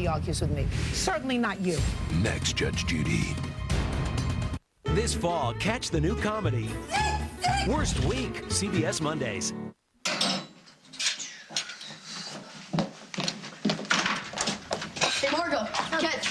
nobody argues with me. Certainly not you. Next, Judge Judy. This fall, catch the new comedy, Worst Week, CBS Mondays. Hey, Margot, catch.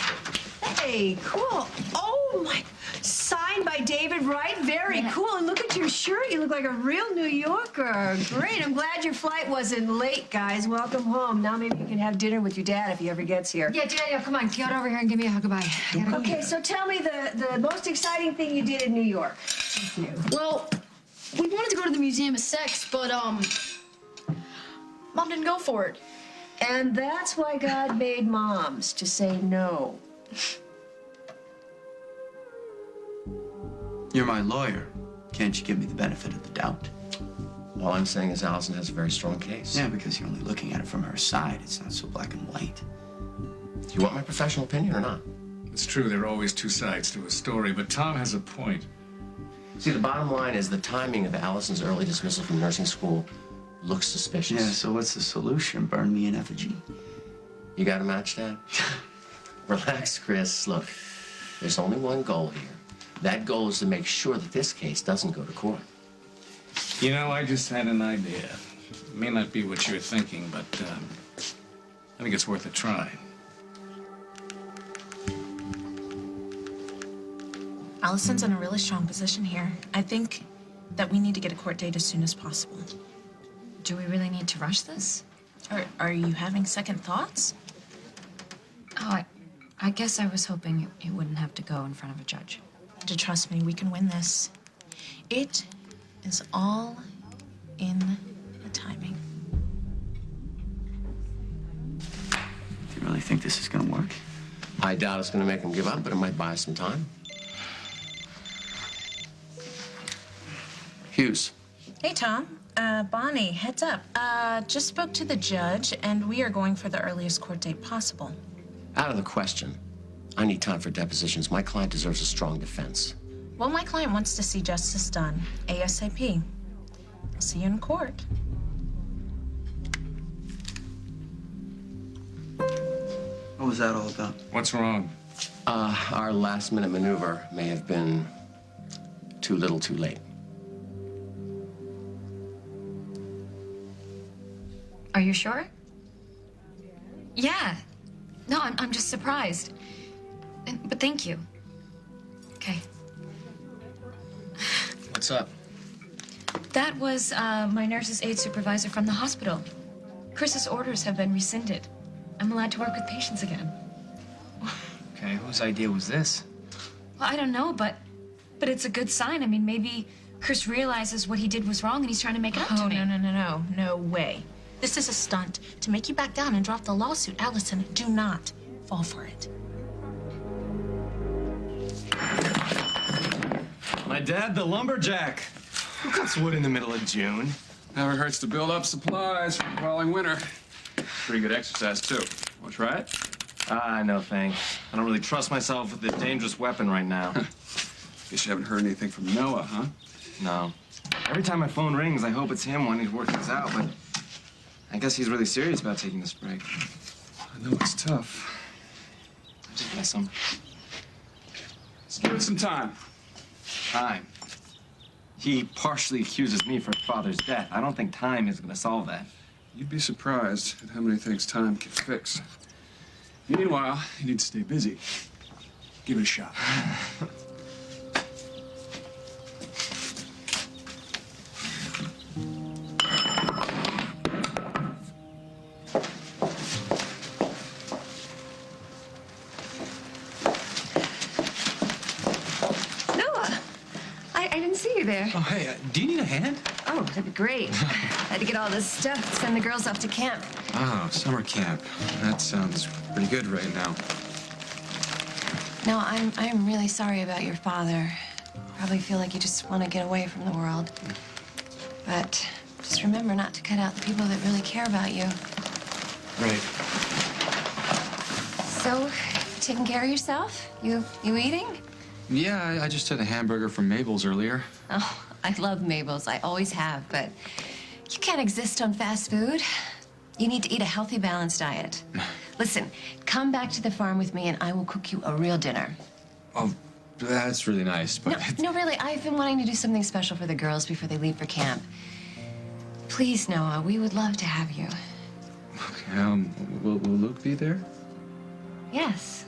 Hey, cool. Oh, my. Signed by David Wright. Very cool. And look at your shirt. You look like a real New Yorker. Great. I'm glad your flight wasn't late, guys. Welcome home. Now maybe you can have dinner with your dad if he ever gets here. Yeah, Daniel, come on. Get over here and give me a hug. Goodbye. Okay, so tell me the most exciting thing you did in New York. Well, we wanted to go to the Museum of Sex, but, Mom didn't go for it. And that's why God made moms, to say no. You're my lawyer. Can't you give me the benefit of the doubt? All I'm saying is Allison has a very strong case. Yeah, because you're only looking at it from her side. It's not so black and white. Do you want my professional opinion or not? It's true, there are always two sides to a story, but Tom has a point. See, the bottom line is the timing of Allison's early dismissal from nursing school looks suspicious. Yeah, so what's the solution? Burn me in effigy? You got a match, Dad? Relax, Chris. Look, there's only one goal here. That goal is to make sure that this case doesn't go to court. You know, I just had an idea. It may not be what you're thinking, but I think it's worth a try. Allison's in a really strong position here. I think that we need to get a court date as soon as possible. Do we really need to rush this? Are you having second thoughts? Oh, I guess I was hoping it wouldn't have to go in front of a judge. To trust me, we can win this. It is all in the timing. Do you really think this is gonna work? I doubt it's going to make him give up, but it might buy us some time. Hughes. Hey, Tom. Bonnie, heads up. Just spoke to the judge, and we are going for the earliest court date possible. Out of the question. I need time for depositions. My client deserves a strong defense. Well, my client wants to see justice done ASAP. I'll see you in court. What was that all about? What's wrong? Our last-minute maneuver may have been too little too late. Are you sure? Yeah. No, I'm just surprised. But thank you. Okay. What's up? That was my nurse's aide supervisor from the hospital. Chris's orders have been rescinded. I'm allowed to work with patients again. Okay, whose idea was this? Well, I don't know, but it's a good sign. I mean, maybe Chris realizes what he did was wrong and he's trying to make it up to me. No. No way. This is a stunt to make you back down and drop the lawsuit. Allison, do not fall for it. My dad, the lumberjack. Who cuts wood in the middle of June? Never hurts to build up supplies for the following winter. Pretty good exercise, too. Want to try it? No thanks. I don't really trust myself with a dangerous weapon right now. Guess you haven't heard anything from Noah, huh? No. Every time my phone rings, I hope it's him wanting to work things out, but I guess he's really serious about taking this break. I know it's tough. I just miss him. Let's give it some time. Time. He partially accuses me for his father's death. I don't think time is going to solve that. You'd be surprised at how many things time can fix. Meanwhile, you need to stay busy. Give it a shot. I didn't see you there. Oh, hey, do you need a hand? Oh, that'd be great. I had to get all this stuff to send the girls off to camp. Oh, summer camp. That sounds pretty good right now. No, I'm really sorry about your father. Probably feel like you just want to get away from the world. But just remember not to cut out the people that really care about you. Right. So, taking care of yourself? You eating? Yeah, I just had a hamburger from Mabel's earlier. Oh, I love Mabel's. I always have, but you can't exist on fast food. You need to eat a healthy, balanced diet. Listen, come back to the farm with me and I will cook you a real dinner. Oh, that's really nice, but... No, really, I've been wanting to do something special for the girls before they leave for camp. Please, Noah, we would love to have you. Okay, will Luke be there? Yes.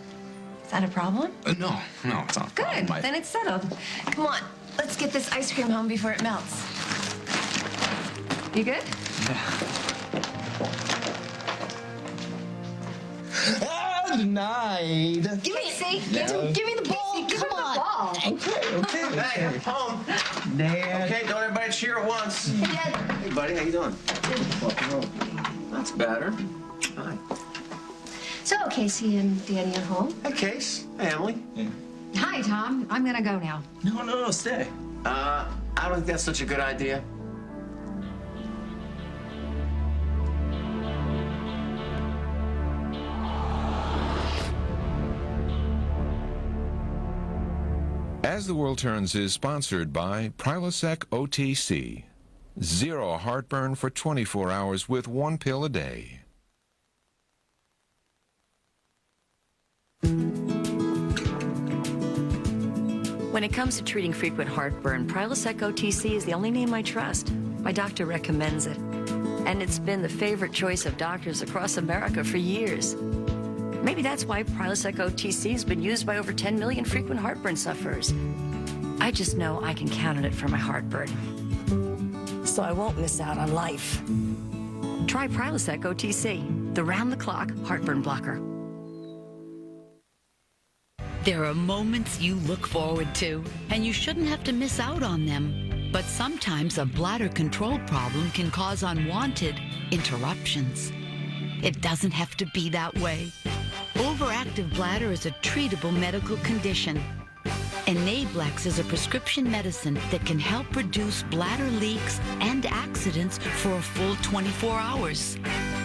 Is that a problem? No, it's not a Good, problem. then it's settled. Come on, let's get this ice cream home before it melts. You good? Denied. Give me the ball. Come on. Okay. Hey, home. Dad. Okay, don't everybody cheer at once. Hey, Dad. Hey, buddy, how you doing? That's better. Hi. So, Casey and Danny at home? Hey, Case. Hey, Emily. Hi, Tom. I'm gonna go now. No, stay. I don't think that's such a good idea. As the World Turns is sponsored by Prilosec OTC. Zero heartburn for 24 hours with 1 pill a day. When it comes to treating frequent heartburn, Prilosec OTC is the only name I trust. My doctor recommends it. And it's been the favorite choice of doctors across America for years. Maybe that's why Prilosec OTC has been used by over 10 million frequent heartburn sufferers. I just know I can count on it for my heartburn. So I won't miss out on life. Try Prilosec OTC, the round-the-clock heartburn blocker. There are moments you look forward to, and you shouldn't have to miss out on them. But sometimes a bladder control problem can cause unwanted interruptions. It doesn't have to be that way. Overactive bladder is a treatable medical condition. Enablex is a prescription medicine that can help reduce bladder leaks and accidents for a full 24 hours.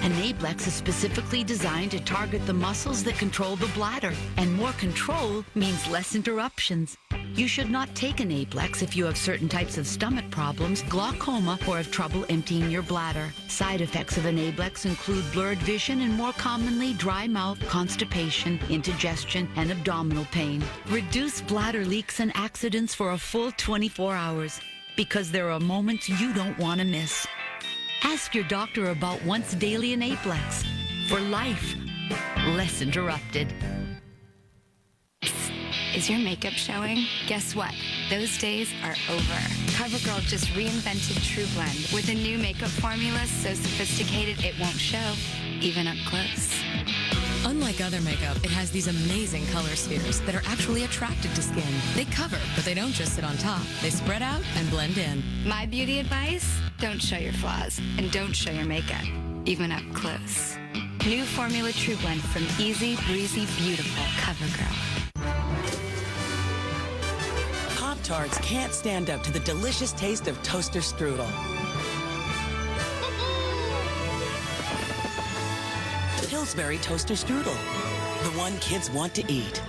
Enablex is specifically designed to target the muscles that control the bladder, and more control means less interruptions. You should not take Enablex if you have certain types of stomach problems, glaucoma, or have trouble emptying your bladder. Side effects of Enablex include blurred vision and, more commonly, dry mouth, constipation, indigestion, and abdominal pain. Reduce bladder leaks and accidents for a full 24 hours, because there are moments you don't want to miss. Ask your doctor about once daily Enablex. For life, less interrupted. Is your makeup showing? Guess what? Those days are over. CoverGirl just reinvented True Blend with a new makeup formula so sophisticated it won't show, even up close. Unlike other makeup, it has these amazing color spheres that are actually attracted to skin. They cover, but they don't just sit on top. They spread out and blend in. My beauty advice? Don't show your flaws and don't show your makeup, even up close. New formula True Blend from Easy, Breezy, Beautiful CoverGirl. Pop-Tarts can't stand up to the delicious taste of toaster strudel. Pillsbury toaster strudel, the one kids want to eat.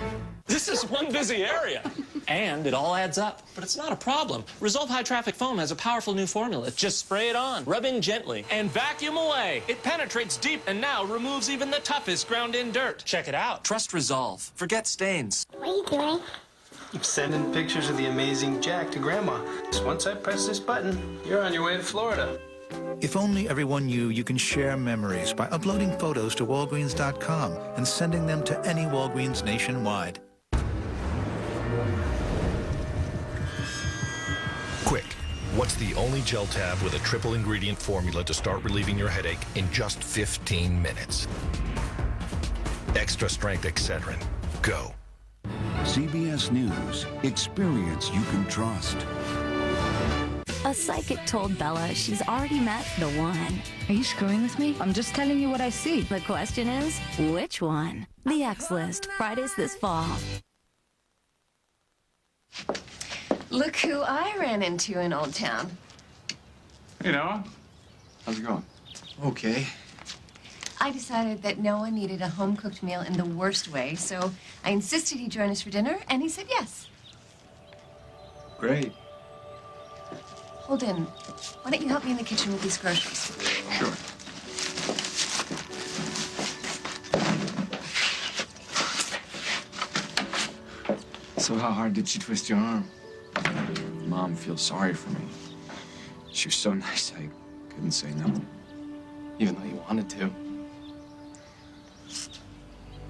This is one busy area, and it all adds up. But it's not a problem. Resolve High Traffic Foam has a powerful new formula. Just spray it on, rub in gently, and vacuum away. It penetrates deep and now removes even the toughest ground-in dirt. Check it out. Trust Resolve. Forget stains. What are you doing? I'm sending pictures of the amazing Jack to Grandma. Once I press this button, you're on your way to Florida. If only everyone knew you can share memories by uploading photos to Walgreens.com and sending them to any Walgreens nationwide. Quick, what's the only gel tab with a triple ingredient formula to start relieving your headache in just 15 minutes? Extra strength Excedrin. Go. CBS News. Experience you can trust. A psychic told Bella she's already met the one. Are you screwing with me? I'm just telling you what I see. The question is, which one? The X List, Fridays this fall. Look who I ran into in Old Town. Hey, Noah. How's it going? Okay. I decided that Noah needed a home-cooked meal in the worst way, so I insisted he join us for dinner, and he said yes. Great. Holden, why don't you help me in the kitchen with these groceries? Sure. So how hard did she twist your arm? Mom feels sorry for me. She was so nice, I couldn't say no. Even though you wanted to.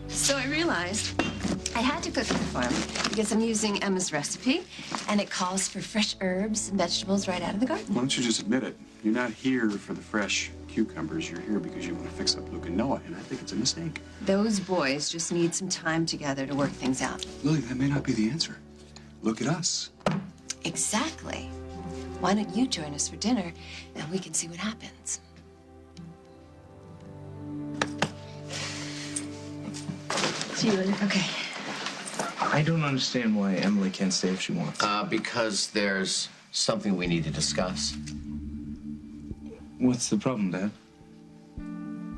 So I realized I had to cook at the farm because I'm using Emma's recipe, and it calls for fresh herbs and vegetables right out of the garden. Why don't you just admit it? You're not here for the fresh cucumbers. You're here because you want to fix up Luke and Noah, and I think it's a mistake. Those boys just need some time together to work things out. Lily, that may not be the answer. Look at us. Exactly. Why don't you join us for dinner, and we can see what happens. See you later. Okay. I don't understand why Emily can't stay if she wants. Because there's something we need to discuss. What's the problem, Dad?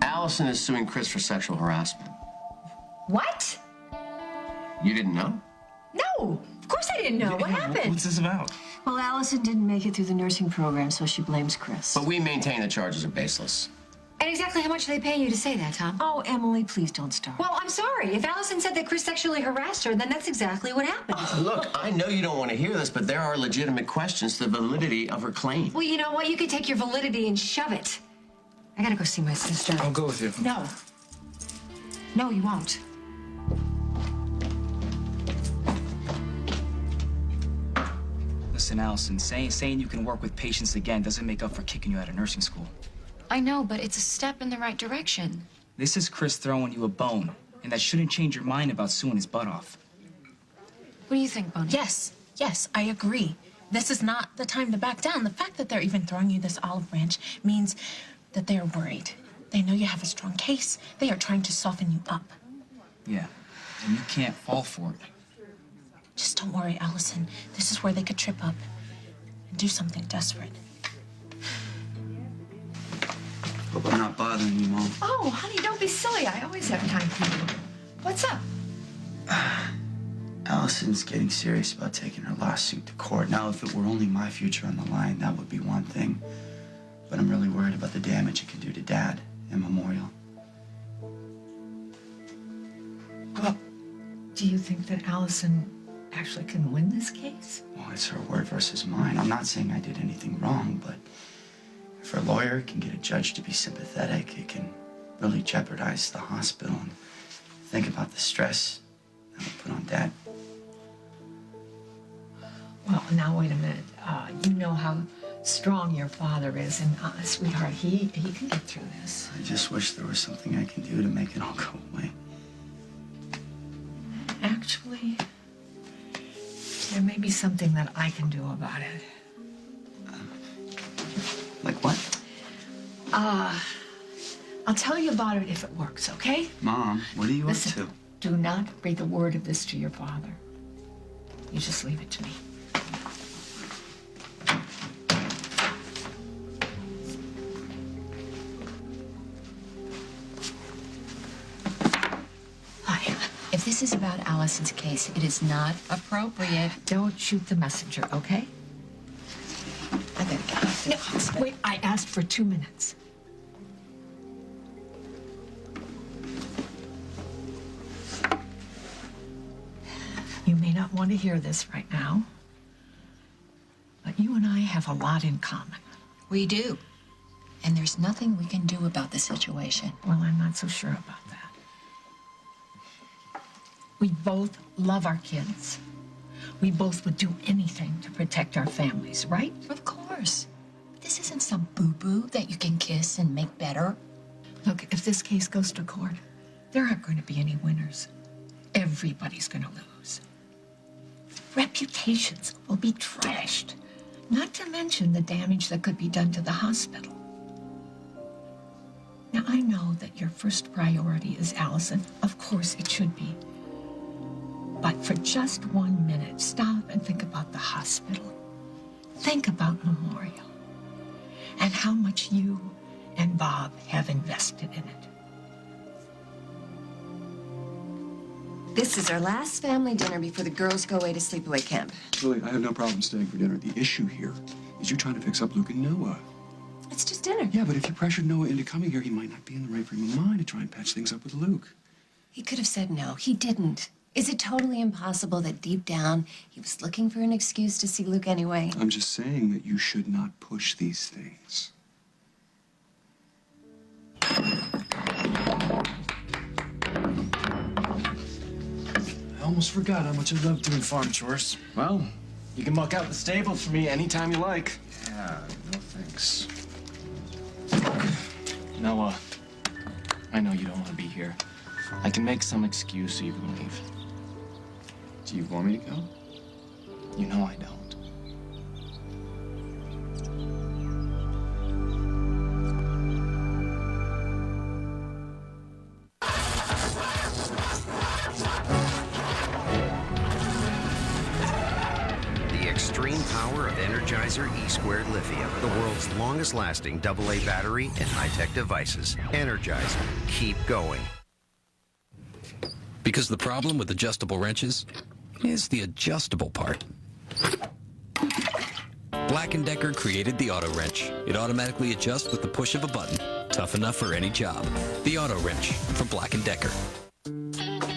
Allison is suing Chris for sexual harassment. What? You didn't know? No, of course I didn't know. What happened? What's this about? Well, Allison didn't make it through the nursing program, so she blames Chris. But we maintain the charges are baseless. And exactly how much are they paying you to say that, Tom? Oh, Emily, please don't start. Well, I'm sorry. If Allison said that Chris sexually harassed her, then that's exactly what happened. Look, I know you don't want to hear this, but there are legitimate questions to the validity of her claim. Well, you know what? You can take your validity and shove it. I gotta go see my sister. I'll go with you. No. No, you won't. Listen, Allison, saying you can work with patients again doesn't make up for kicking you out of nursing school. I know, but it's a step in the right direction. This is Chris throwing you a bone, and that shouldn't change your mind about suing his butt off. What do you think, Bonnie? Yes, I agree. This is not the time to back down. The fact that they're even throwing you this olive branch means that they're worried. They know you have a strong case. They are trying to soften you up. Yeah, and you can't fall for it. Just don't worry, Allison. This is where they could trip up and do something desperate. Hope I'm not bothering you, Mom. Oh, honey, don't be silly. I always have time for you. What's up? Allison's getting serious about taking her lawsuit to court. Now, if it were only my future on the line, that would be one thing. But I'm really worried about the damage it can do to Dad and Memorial. Well, do you think that Allison actually can win this case? Well, it's her word versus mine. I'm not saying I did anything wrong, but if her lawyer can get a judge to be sympathetic, it can really jeopardize the hospital. And think about the stress that would put on Dad. Well, now wait a minute. You know how strong your father is, and sweetheart, he can get through this. I just wish there was something I can do to make it all go away. Actually, there may be something that I can do about it. Like what? I'll tell you about it if it works, okay? Mom, what are you up Listen, to? do not breathe a word of this to your father. You just leave it to me. If this is about Allison's case, it is not appropriate. Don't shoot the messenger, okay? I better get off to the hospital. Wait, I asked for 2 minutes. You may not want to hear this right now, but you and I have a lot in common. We do. And there's nothing we can do about the situation. Well, I'm not so sure about that. We both love our kids. We both would do anything to protect our families, right? Of course. This isn't some boo-boo that you can kiss and make better. Look, if this case goes to court, there aren't going to be any winners. Everybody's going to lose. Reputations will be trashed, not to mention the damage that could be done to the hospital. Now, I know that your first priority is Allison. Of course, it should be. But for just 1 minute, stop and think about the hospital. Think about Memorial and how much you and Bob have invested in it. This is our last family dinner before the girls go away to sleepaway camp. Lily, I have no problem staying for dinner. The issue here is you're trying to fix up Luke and Noah. It's just dinner. Yeah, but if you pressured Noah into coming here, he might not be in the right frame of mind to try and patch things up with Luke. He could have said no. He didn't. Is it totally impossible that deep down he was looking for an excuse to see Luke anyway? I'm just saying that you should not push these things. I almost forgot how much I love doing farm chores. Well, you can muck out the stable for me anytime you like. Yeah, no thanks. Noah, I know you don't want to be here. I can make some excuse so you can leave. Do you want me to go? You know I don't. The extreme power of Energizer E-Squared Lithium, the world's longest-lasting AA battery and high-tech devices. Energizer, keep going. Because the problem with adjustable wrenches is the adjustable part. Black & Decker created the Auto Wrench. It automatically adjusts with the push of a button. Tough enough for any job. The Auto Wrench from Black & Decker.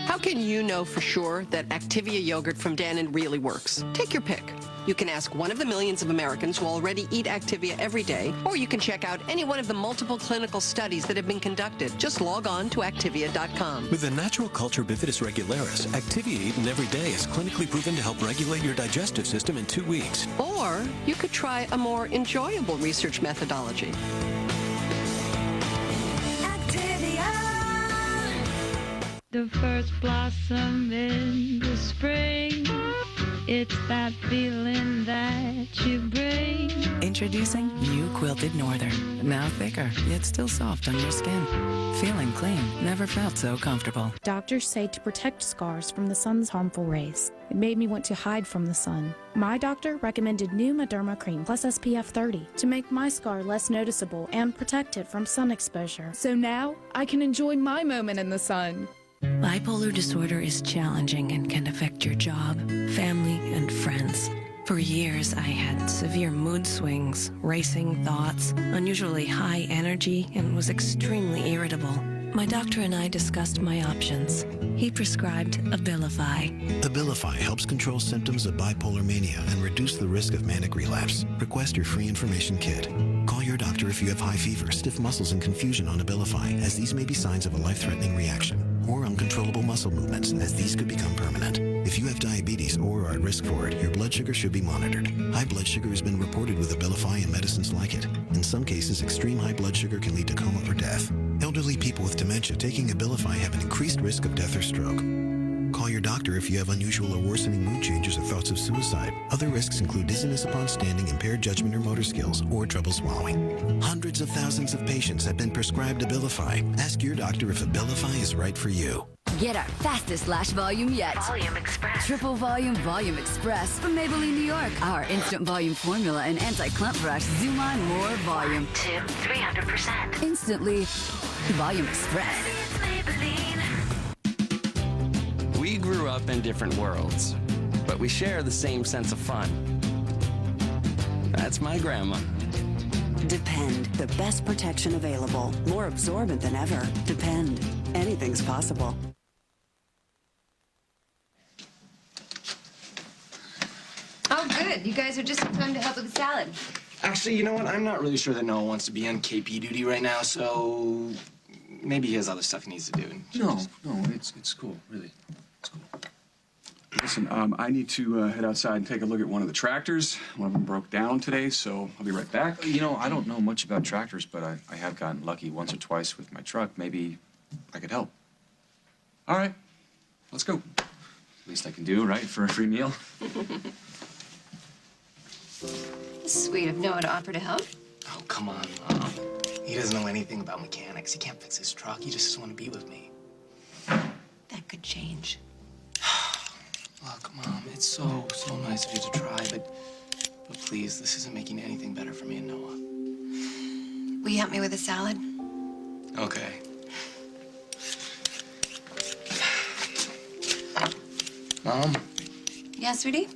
How can you know for sure that Activia yogurt from Dannon really works? Take your pick. You can ask one of the millions of Americans who already eat Activia every day, or you can check out any one of the multiple clinical studies that have been conducted. Just log on to Activia.com. With the natural culture Bifidus regularis, Activia eaten every day is clinically proven to help regulate your digestive system in 2 weeks. Or you could try a more enjoyable research methodology. The first blossom in the spring, it's that feeling that you bring. Introducing new Quilted Northern. Now thicker, yet still soft on your skin. Feeling clean, never felt so comfortable. Doctors say to protect scars from the sun's harmful rays. It made me want to hide from the sun. My doctor recommended new Mederma Cream plus SPF 30 to make my scar less noticeable and protect it from sun exposure. So now I can enjoy my moment in the sun. Bipolar disorder is challenging and can affect your job, family, and friends. For years, I had severe mood swings, racing thoughts, unusually high energy, and was extremely irritable. My doctor and I discussed my options. He prescribed Abilify. Abilify helps control symptoms of bipolar mania and reduce the risk of manic relapse. Request your free information kit. Call your doctor if you have high fever, stiff muscles, and confusion on Abilify, as these may be signs of a life-threatening reaction, or uncontrollable muscle movements, as these could become permanent. If you have diabetes or are at risk for it, your blood sugar should be monitored. High blood sugar has been reported with Abilify and medicines like it. In some cases, extreme high blood sugar can lead to coma or death. Elderly people with dementia taking Abilify have an increased risk of death or stroke. Call your doctor if you have unusual or worsening mood changes or thoughts of suicide. Other risks include dizziness upon standing, impaired judgment or motor skills, or trouble swallowing. Hundreds of thousands of patients have been prescribed Abilify. Ask your doctor if Abilify is right for you. Get our fastest lash volume yet. Volume Express. Triple Volume Volume Express from Maybelline, New York. Our instant volume formula and anti-clump brush zoom on more volume. To 300%. Instantly. Volume Express. We grew up in different worlds, but we share the same sense of fun. That's my grandma. Depend, the best protection available. More absorbent than ever. Depend. Anything's possible. Oh, good. You guys are just in time to help with the salad. Actually, you know what? I'm not really sure that Noah wants to be on KP duty right now, so maybe he has other stuff he needs to do. No, it's cool, really. It's cool. Listen, I need to head outside and take a look at one of the tractors. One of them broke down today, so I'll be right back. You know, I don't know much about tractors, but I have gotten lucky once or twice with my truck. Maybe I could help. All right, let's go. Least I can do, right, for a free meal? Sweet of Noah to offer to help. Oh, come on, Mom. He doesn't know anything about mechanics. He can't fix his truck. He just doesn't want to be with me. That could change. Look, Mom, it's so nice of you to try, but please, this isn't making anything better for me and Noah. Will you help me with the salad? Okay. Mom? Yeah, sweetie?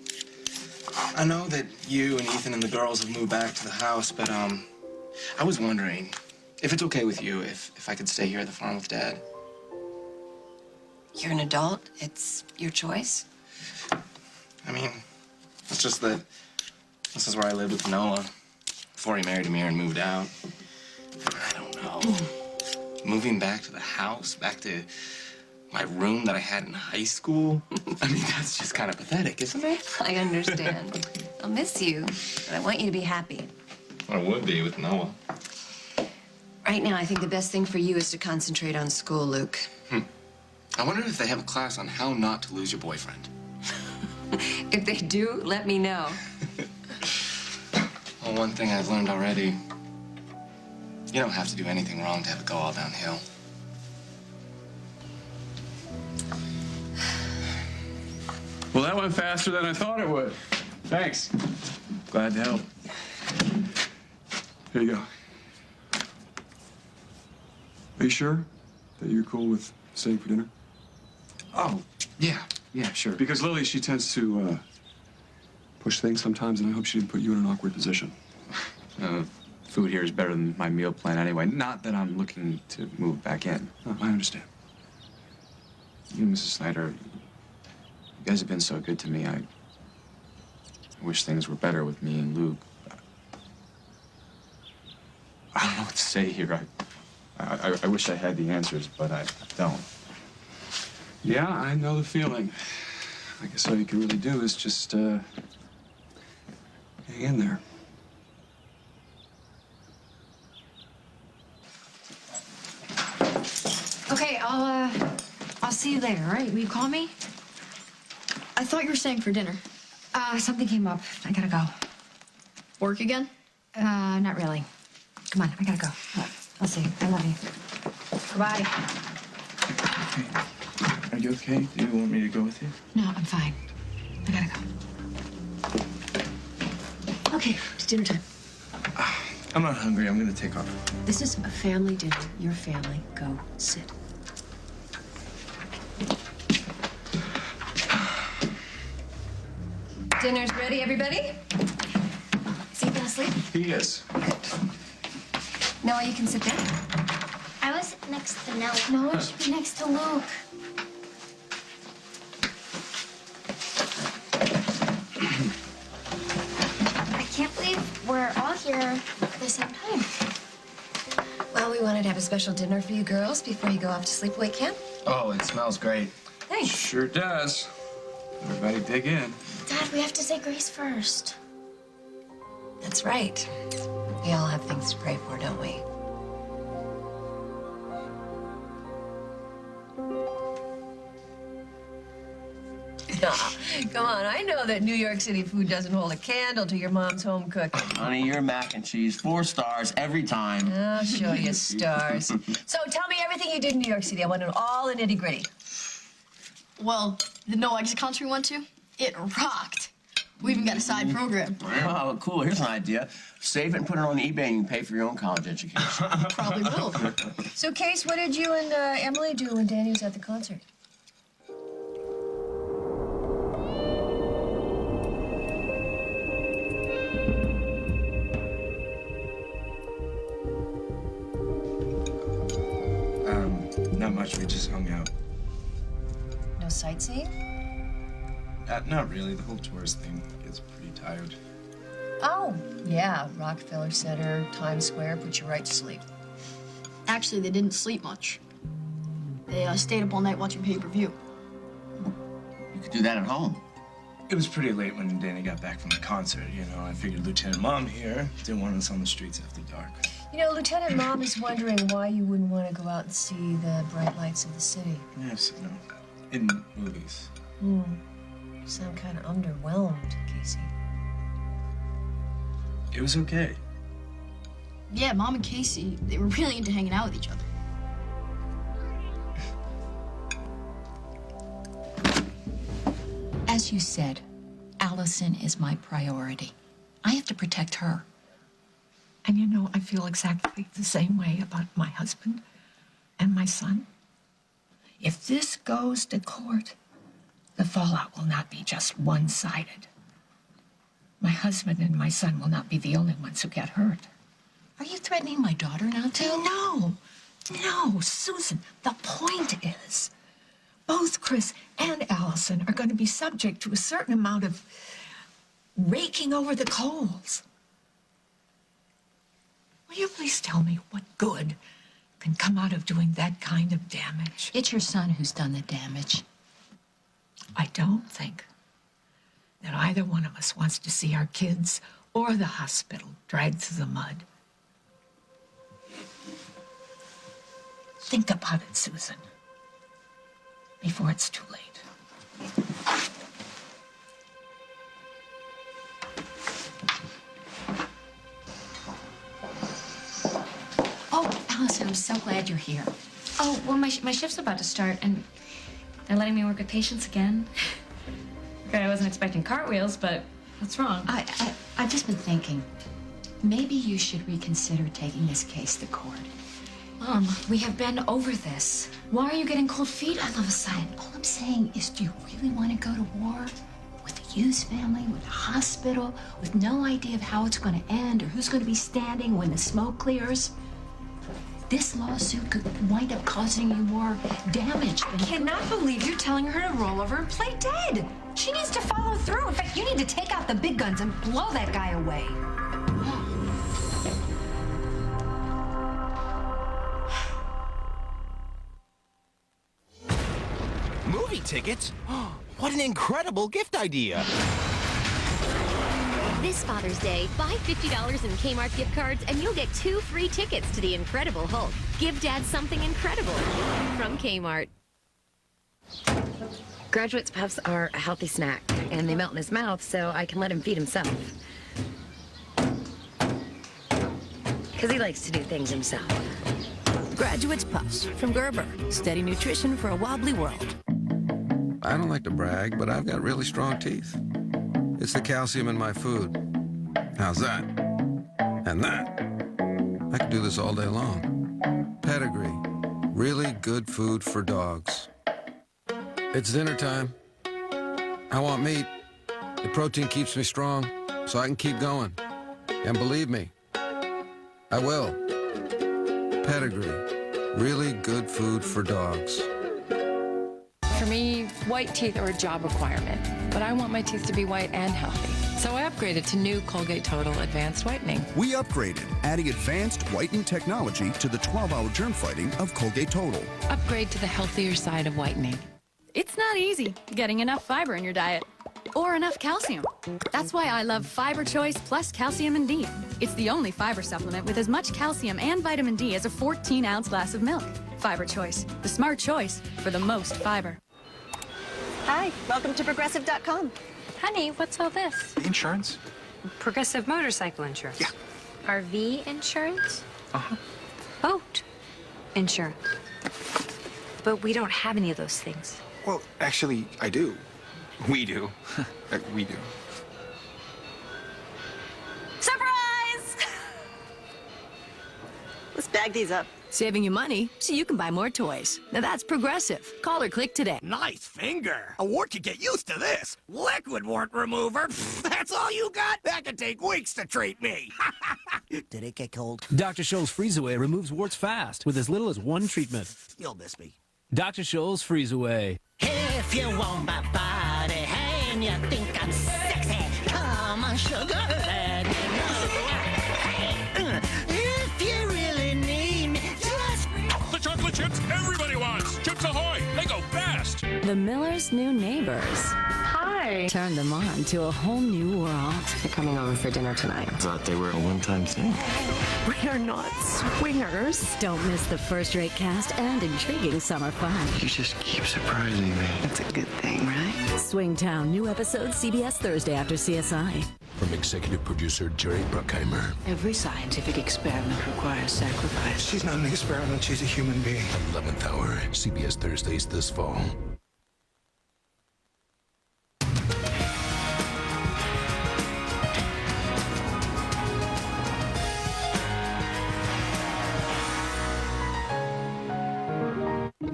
I know that you and Ethan and the girls have moved back to the house, but, I was wondering if it's okay with you if I could stay here at the farm with Dad. You're an adult. It's your choice. I mean, it's just that this is where I lived with Noah before he married Amir and moved out. I don't know. Moving back to the house, back to my room that I had in high school. I mean, that's just kind of pathetic, isn't it? I understand. I'll miss you, but I want you to be happy. I would be with Noah. Right now, I think the best thing for you is to concentrate on school, Luke. I wonder if they have a class on how not to lose your boyfriend. If they do, let me know. Well, one thing I've learned already, you don't have to do anything wrong to have it go all downhill. Well, that went faster than I thought it would. Thanks. Glad to help. Here you go. Are you sure that you're cool with staying for dinner? Oh, yeah, sure. Because Lily, she tends to push things sometimes, and I hope she didn't put you in an awkward position. Food here is better than my meal plan anyway. Not that I'm looking to move back in. Oh, I understand. You, Mrs. Snyder, you guys have been so good to me. I wish things were better with me and Luke. I don't know what to say here. I wish I had the answers, but I don't. Yeah, I know the feeling. I guess all you can really do is just hang in there. Okay, I'll see you later, all right? Will you call me? I thought you were staying for dinner. Something came up. I gotta go. Work again? Not really. Come on, I gotta go. I'll see you. I love you. Bye. Are you okay? Do you want me to go with you? No, I'm fine. I gotta go. Okay, it's dinner time. I'm not hungry. I'm gonna take off. This is a family dinner. Your family. Go sit. Dinner's ready, everybody? Is he gonna sleep? He is. Noah, you can sit there. I was next to Noah. Noah should be next to Luke. I can't believe we're all here at the same time. Well, we wanted to have a special dinner for you girls before you go off to sleepaway camp. Oh, it smells great. Thanks. Sure does. Everybody dig in. Dad, we have to say grace first. That's right. We all have things to pray for, don't we? Come on, I know that New York City food doesn't hold a candle to your mom's home cooking. Honey, your mac and cheese, 4 stars every time. I'll show you stars. So tell me everything you did in New York City. I want to know all the nitty-gritty. Well, the No Exit concert we went to, it rocked. We even got a side program. Oh, cool. Here's an idea. Save it and put it on eBay and you can pay for your own college education. Probably will. So, Case, what did you and Emily do when Danny was at the concert? Not much. We just hung out. No sightseeing? Not really. The whole tourist thing gets pretty tired. Oh, yeah. Rockefeller Center, Times Square, put you right to sleep. Actually, they didn't sleep much. They stayed up all night watching pay-per-view. You could do that at home. It was pretty late when Danny got back from the concert, you know. I figured Lieutenant Mom here didn't want us on the streets after dark. You know, Lieutenant Mom is wondering why you wouldn't want to go out and see the bright lights of the city. Yes, no. In movies. You sound kind of underwhelmed, Casey. It was okay. Yeah, Mom and Casey, they were really into hanging out with each other. As you said, Allison is my priority. I have to protect her. And you know, I feel exactly the same way about my husband and my son. If this goes to court, the fallout will not be just one-sided. My husband and my son will not be the only ones who get hurt. Are you threatening my daughter now, too? No, Susan. The point is, both Chris and Allison are going to be subject to a certain amount of raking over the coals. Will you please tell me what good can come out of doing that kind of damage? It's your son who's done the damage. I don't think that either one of us wants to see our kids or the hospital dragged through the mud. Think about it, Susan, before it's too late. Oh, Allison, I'm so glad you're here. Oh, well, my shift's about to start, and they're letting me work with patients again. Okay, I wasn't expecting cartwheels, but what's wrong? I've just been thinking, maybe you should reconsider taking this case to court. Mom, we have been over this. Why are you getting cold feet all of a sudden? All I'm saying is, do you really want to go to war with the Hughes family, with the hospital, with no idea of how it's going to end or who's going to be standing when the smoke clears? This lawsuit could wind up causing you more damage. I cannot believe you're telling her to roll over and play dead. She needs to follow through. In fact, you need to take out the big guns and blow that guy away. Movie tickets? What an incredible gift idea! This Father's Day, buy $50 in Kmart gift cards and you'll get 2 free tickets to The Incredible Hulk. Give Dad something incredible from Kmart. Graduate's Puffs are a healthy snack, and they melt in his mouth so I can let him feed himself. Because he likes to do things himself. Graduate's Puffs from Gerber. Steady nutrition for a wobbly world. I don't like to brag, but I've got really strong teeth. It's the calcium in my food. How's that? And that. I could do this all day long. Pedigree. Really good food for dogs. It's dinner time. I want meat. The protein keeps me strong, so I can keep going. And believe me, I will. Pedigree. Really good food for dogs. For me, white teeth are a job requirement, but I want my teeth to be white and healthy. So I upgraded to new Colgate Total Advanced Whitening. We upgraded, adding advanced whitening technology to the 12-hour germ fighting of Colgate Total. Upgrade to the healthier side of whitening. It's not easy getting enough fiber in your diet or enough calcium. That's why I love Fiber Choice Plus Calcium and D. It's the only fiber supplement with as much calcium and vitamin D as a 14-ounce glass of milk. Fiber Choice, the smart choice for the most fiber. Hi, welcome to Progressive.com. Honey, what's all this? Insurance? Progressive motorcycle insurance. Yeah. RV insurance? Uh-huh. Boat insurance. But we don't have any of those things. Well, actually, I do. We do. We do. Surprise! Let's bag these up. Saving you money so you can buy more toys. Now that's Progressive. Call or click today. Nice finger. A wart could get used to this. Liquid wart remover. That's all you got? That could take weeks to treat me. Did it get cold? Dr. Scholl's Freeze Away removes warts fast with as little as 1 treatment. You'll miss me. Dr. Scholl's Freeze Away. If you want my body and you think I'm sexy, come on, sugar, let me know. If you really need me, just... The chocolate chips everybody wants. Chips Ahoy. They go fast. The Millers' new neighbors. Hi. Turned them on to a whole new world. They're coming over for dinner tonight. I thought they were a one-time thing. We are not swingers. Don't miss the first-rate cast and intriguing summer fun. You just keep surprising me. That's a good thing, right? Swingtown, new episode CBS Thursday after CSI. From executive producer Jerry Bruckheimer. Every scientific experiment requires sacrifice. She's not an experiment, she's a human being. 11th hour, CBS Thursdays this fall.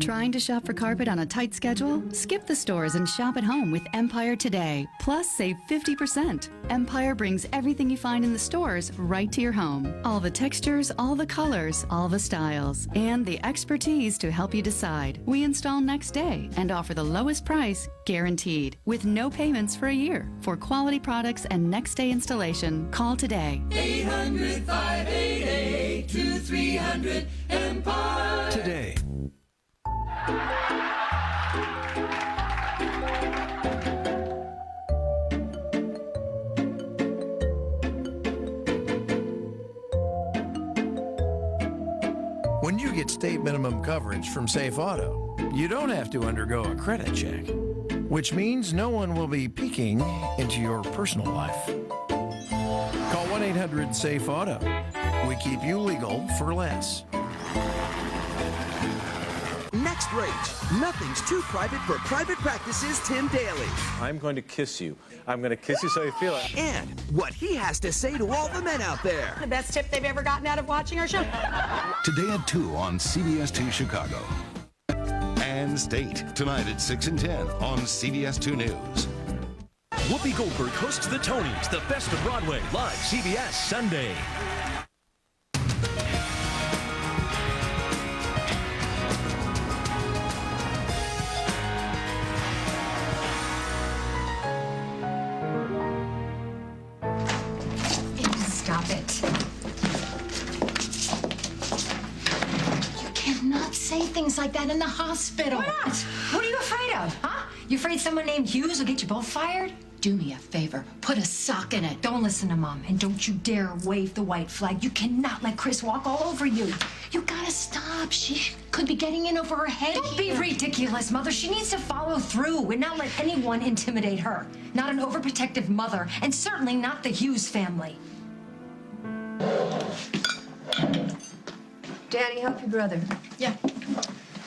Trying to shop for carpet on a tight schedule? Skip the stores and shop at home with Empire today. Plus, save 50%. Empire brings everything you find in the stores right to your home. All the textures, all the colors, all the styles, and the expertise to help you decide. We install next day and offer the lowest price, guaranteed, with no payments for a year. For quality products and next day installation, call today. 800-588-2300 Empire. Today. When you get state minimum coverage from Safe Auto, you don't have to undergo a credit check, which means no one will be peeking into your personal life. Call 1-800-SAFE-AUTO. We keep you legal for less. Next rate, nothing's too private for private practices Tim Daly. I'm going to kiss you. I'm going to kiss you so you feel it. And what he has to say to all the men out there. The best tip they've ever gotten out of watching our show. Today at 2 on CBS 2 Chicago. And State, tonight at 6 and 10 on CBS 2 News. Whoopi Goldberg hosts the Tonys, the Best of Broadway, live CBS Sunday. Stop it. You cannot say things like that in the hospital. Why not? What are you afraid of, huh? You afraid someone named Hughes will get you both fired? Do me a favor. Put a sock in it. Don't listen to Mom, and don't you dare wave the white flag. You cannot let Chris walk all over you. You gotta stop. She could be getting in over her head. Don't be ridiculous, Mother. She needs to follow through and not let anyone intimidate her. Not an overprotective mother, and certainly not the Hughes family. Daddy, help your brother. Yeah. You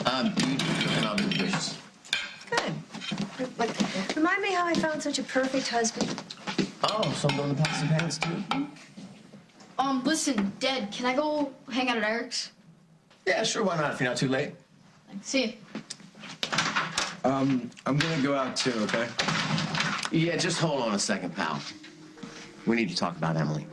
and I'll do the dishes. Good. Remind me how I found such a perfect husband. Oh, so I'm doing the pots and pans too? Listen, Dad, can I go hang out at Eric's? Yeah, sure, why not, if you're not too late. See you. I'm gonna go out too, okay? Yeah, just hold on a second, pal. We need to talk about Emily.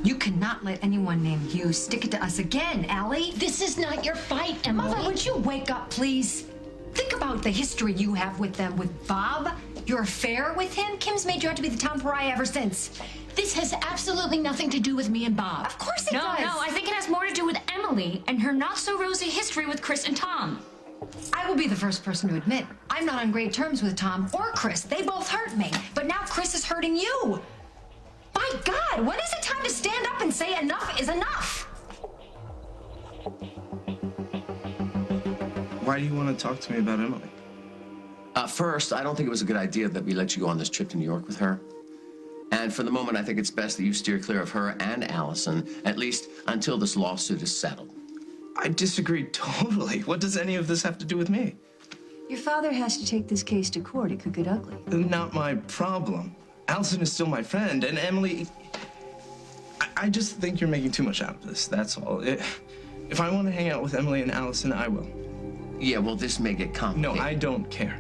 You cannot let anyone named Hughes stick it to us again, Allie. This is not your fight, Emily. Mother, would you wake up, please? Think about the history you have with them, with Bob, your affair with him. Kim's made you out to be the town pariah ever since. This has absolutely nothing to do with me and Bob. Of course it does. No, I think it has more to do with Emily and her not-so-rosy history with Chris and Tom. I will be the first person to admit I'm not on great terms with Tom or Chris. They both hurt me. But now Chris is hurting you. My God, when is it time to stand up and say enough is enough? Why do you want to talk to me about Emily? First, I don't think it was a good idea that we let you go on this trip to New York with her. And for the moment, I think it's best that you steer clear of her and Allison, at least until this lawsuit is settled. I disagree totally. What does any of this have to do with me? Your father has to take this case to court. It could get ugly. Not my problem. Allison is still my friend, and Emily... I just think you're making too much out of this, that's all. If I want to hang out with Emily and Allison, I will. Yeah, well, this may get complicated. No, I don't care.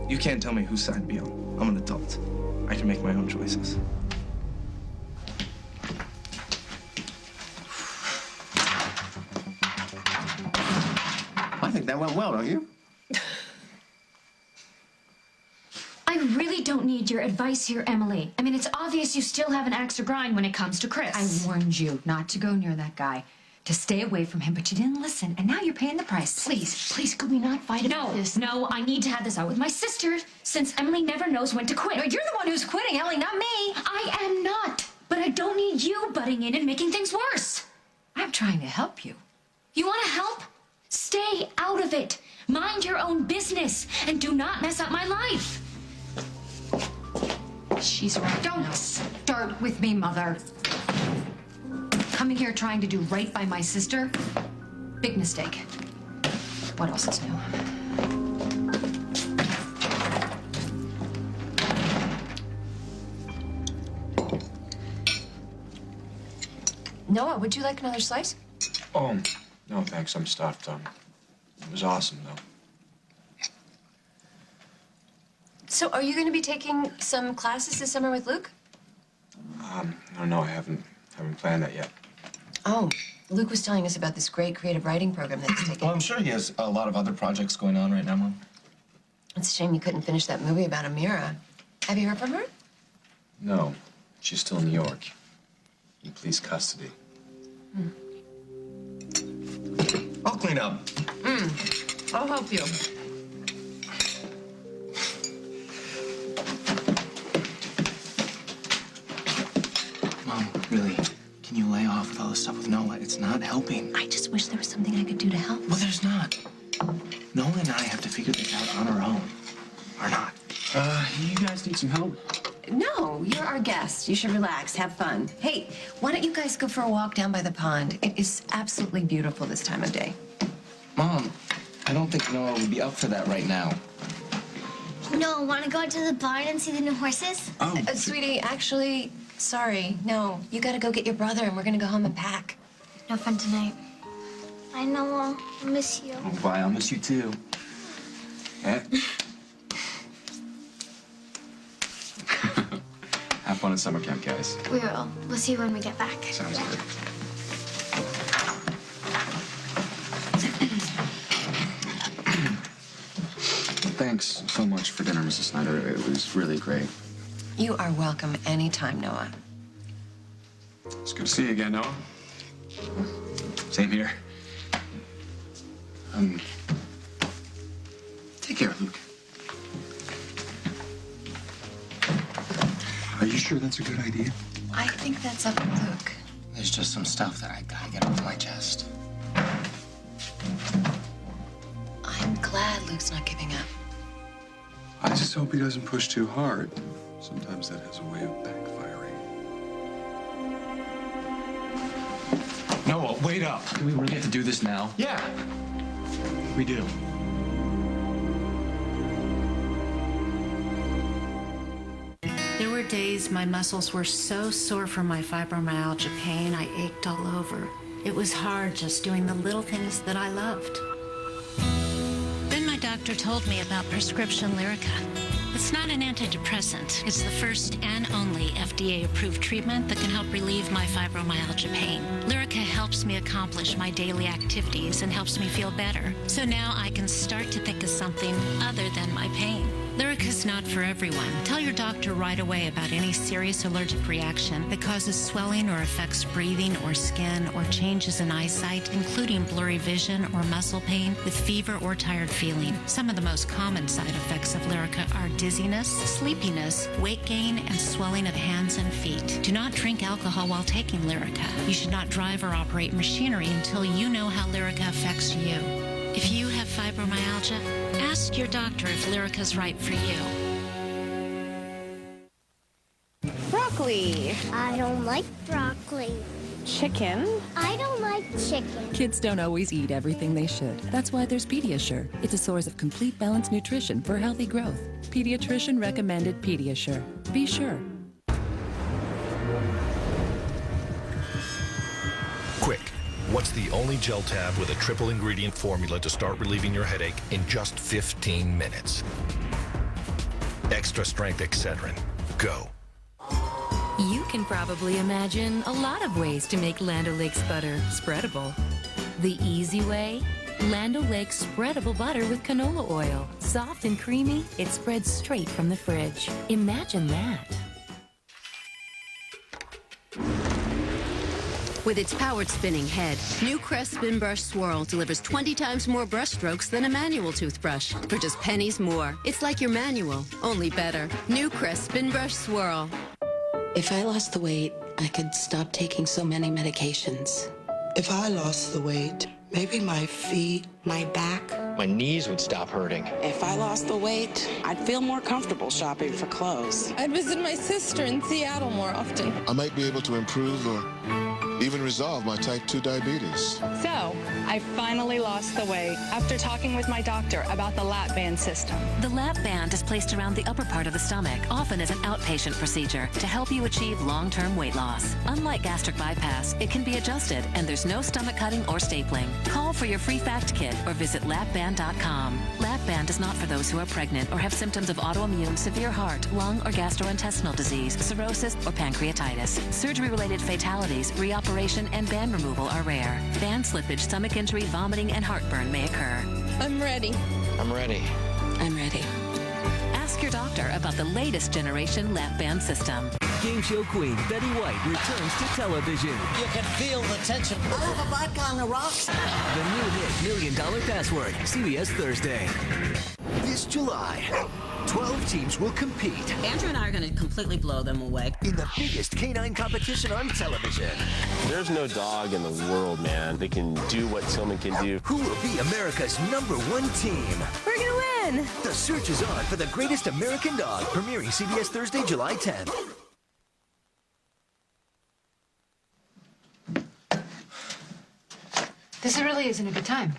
You can't tell me whose side to be on. I'm an adult. I can make my own choices. I think that went well, don't you? I really don't need your advice here, Emily. I mean, it's obvious you still have an axe to grind when it comes to Chris. I warned you not to go near that guy, to stay away from him, but you didn't listen, and now you're paying the price. Please, could we not fight about this? No, I need to have this out with my sister, since Emily never knows when to quit. No, you're the one who's quitting, Ellie, not me. I am not, but I don't need you butting in and making things worse. I'm trying to help you. You want to help? Stay out of it. Mind your own business, and do not mess up my life. She's right. Don't start with me, Mother. Coming here trying to do right by my sister? Big mistake. What else is new? Noah, would you like another slice? No, thanks. I'm stuffed. It was awesome, though. So, are you going to be taking some classes this summer with Luke? No, I haven't planned that yet. Oh, Luke was telling us about this great creative writing program that he's taking. Well, I'm sure he has a lot of other projects going on right now, Mom. It's a shame you couldn't finish that movie about Amira. Have you heard from her? No, she's still in New York. In police custody. I'll clean up. I'll help you. Mom, really, can you lay off with all this stuff with Noah? It's not helping. I just wish there was something I could do to help. Well, there's not. Noah and I have to figure this out on our own. Or not. You guys need some help? No, you're our guest. You should relax, have fun. Hey, why don't you guys go for a walk down by the pond? It is absolutely beautiful this time of day. Mom, I don't think Noah would be up for that right now. No, want to go to the barn and see the new horses? Oh. Sweetie, actually, sorry. No, you gotta go get your brother and we're gonna go home and pack. No fun tonight. I know, I'll miss you. Oh, bye. I'll miss you too. Yeah. Have fun at summer camp, guys. We will. We'll see you when we get back. Sounds good. Thanks so much for dinner, Mrs. Snyder. It was really great. You are welcome anytime, Noah. It's good to see you again, Noah. Same here. Take care, Luke. Are you sure that's a good idea? I think that's up to Luke. There's just some stuff that I gotta get off my chest. I'm glad Luke's not giving up. I just hope he doesn't push too hard. Sometimes that has a way of backfiring. Noah, wait up. Do we really have to do this now? Yeah. We do. There were days my muscles were so sore from my fibromyalgia pain, I ached all over. It was hard just doing the little things that I loved. Then my doctor told me about prescription Lyrica. It's not an antidepressant. It's the first and only FDA-approved treatment that can help relieve my fibromyalgia pain. Lyrica helps me accomplish my daily activities and helps me feel better. So now I can start to think of something other than my pain. Lyrica's not for everyone. Tell your doctor right away about any serious allergic reaction that causes swelling or affects breathing or skin or changes in eyesight, including blurry vision or muscle pain with fever or tired feeling. Some of the most common side effects of Lyrica are dizziness, sleepiness, weight gain, and swelling of hands and feet. Do not drink alcohol while taking Lyrica. You should not drive or operate machinery until you know how Lyrica affects you. If you have fibromyalgia, ask your doctor if Lyrica's right for you. Broccoli. I don't like broccoli. Chicken. I don't like chicken. Kids don't always eat everything they should. That's why there's Pediasure. It's a source of complete balanced nutrition for healthy growth. Pediatrician recommended Pediasure. Be sure. Quick. What's the only gel tab with a triple ingredient formula to start relieving your headache in just 15 minutes? Extra strength Excedrin. Go. You can probably imagine a lot of ways to make Land O'Lakes butter spreadable. The easy way? Land O'Lakes spreadable butter with canola oil. Soft and creamy, it spreads straight from the fridge. Imagine that. With its powered spinning head, new Crest Spin Brush Swirl delivers 20 times more brush strokes than a manual toothbrush for just pennies more. It's like your manual, only better. New Crest Spin Brush Swirl. If I lost the weight, I could stop taking so many medications. If I lost the weight, maybe my feet, my back. My knees would stop hurting. If I lost the weight, I'd feel more comfortable shopping for clothes. I'd visit my sister in Seattle more often. I might be able to improve or even resolved my type 2 diabetes. So, I finally lost the weight after talking with my doctor about the lap band system. The lap band is placed around the upper part of the stomach, often as an outpatient procedure, to help you achieve long-term weight loss. Unlike gastric bypass, it can be adjusted, and there's no stomach cutting or stapling. Call for your free fact kit or visit lapband.com. Lap band is not for those who are pregnant or have symptoms of autoimmune, severe heart, lung, or gastrointestinal disease, cirrhosis, or pancreatitis. Surgery-related fatalities, reoperation, and band removal are rare. Band slippage, stomach injury, vomiting, and heartburn may occur. I'm ready. I'm ready. I'm ready. Ask your doctor about the latest generation lap band system. Game show queen Betty White returns to television. You can feel the tension. I have a vodka on the rocks. The new hit $1 Million Password, CBS Thursday. This July, 12 teams will compete. Andrew and I are going to completely blow them away. In the biggest canine competition on television. There's no dog in the world, man, that can do what Tillman can do. Who will be America's #1 team? We're going to win. The search is on for the greatest American dog, premiering CBS Thursday, July 10th. This really isn't a good time.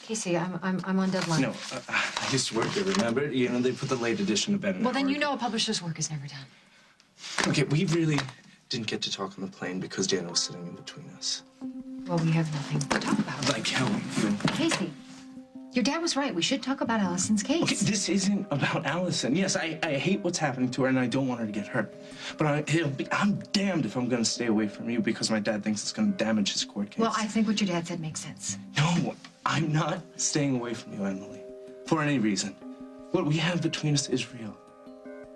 Casey, I'm on deadline. No, I used to work there, remember? You know, they put the late edition of Ben. Well, then you know a publisher's work is never done. Okay, we really didn't get to talk on the plane because Daniel was sitting in between us. Well, we have nothing to talk about. Like how we feel. Casey, your dad was right. We should talk about Allison's case. Okay, this isn't about Allison. Yes, I hate what's happening to her, and I don't want her to get hurt. But I'm damned if I'm going to stay away from you because my dad thinks it's going to damage his court case. Well, I think what your dad said makes sense. No, I'm not staying away from you, Emily, for any reason. What we have between us is real.